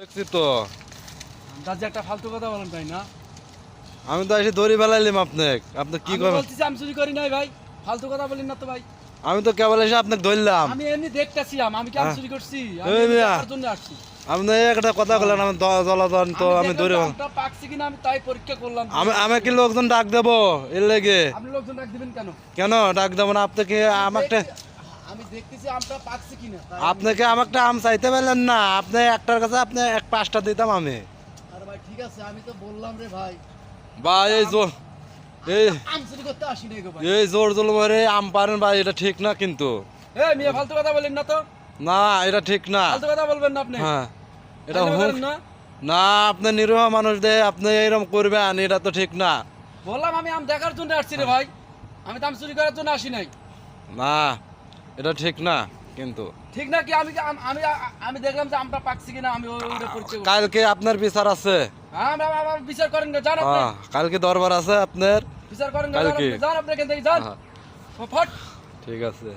দেখছি তো দাদা একটা ফালতু কথা বলেন তাই না? আমি তো এসে দড়ি ফেলাইলাম আপনাকে। আপনি কি আমি করবেন? বলতেছি আমি চুরি করি নাই ভাই, ফালতু কথা বলেন না তো ভাই। আমি তো কেবল এসে আপনাকে ধরলাম। আমি এমনি দেখতেছিলাম, আমি কি আমি হ্যাঁ। চুরি করছি? এই আমি মিয়া। দেখার জন্য আসছি। আপনি একটা কথা বললেন, আমি জলাধন তো আমি দেখলাম দড়ি যে ফেল- আমটা পাকছে কিনা আমি তাই পরীক্ষা করলাম। আমি কি লোকজন ডাক দেবো এর লেগে? আপনি লোকজন ডাক দিবেন কেন? কেন ডাক দেবো না? আপনাকে আমাকে আমি দেখতেছি আমটা পাকছে কিনা তাই। আপনাকে আমাকে আম চাইতে পারলেন না? আপনি একটার কাছে আপনি এক 5টা দিতাম আমি। আরে ভাই ঠিক আছে, আমি তো বললাম রে ভাই, বা এই জোর এই আম চুরি করতে আসি নাই গো ভাই। এই জোর জলমারে আম পারেন ভাই, এটা ঠিক না কিন্তু। এ মিয়া ফালতু কথা বলেন না তো, না এটা ঠিক না। ফালতু কথা বলবেন না আপনি। হ্যাঁ এটা ফাইলে হুক করেন না। না, আপনি নিরীহ মানুষ দে আপনি এরকম করবেন, এটা তো ঠিক না। বললাম আমি আম দেখার জন্য আসছি রে ভাই, আমি তো আম চুরি করার জন্য আসি নাই। না এটা ঠিক না কিন্তু। ঠিক না কি? আমি আমি দেখলাম যে আমটা পাকছে কিনা, আমি ওইটা পরীক্ষা করছি। কালকে আপনার বিচার আছে। আমার বিচার করেন না, যান আপনি। কালকে দরবার আছে আপনার। বিচার করেন না, যান কালকে। আপনি, যান আপনি এখান থেকে যান। হ্যাঁ, ফট। ঠিক আছে।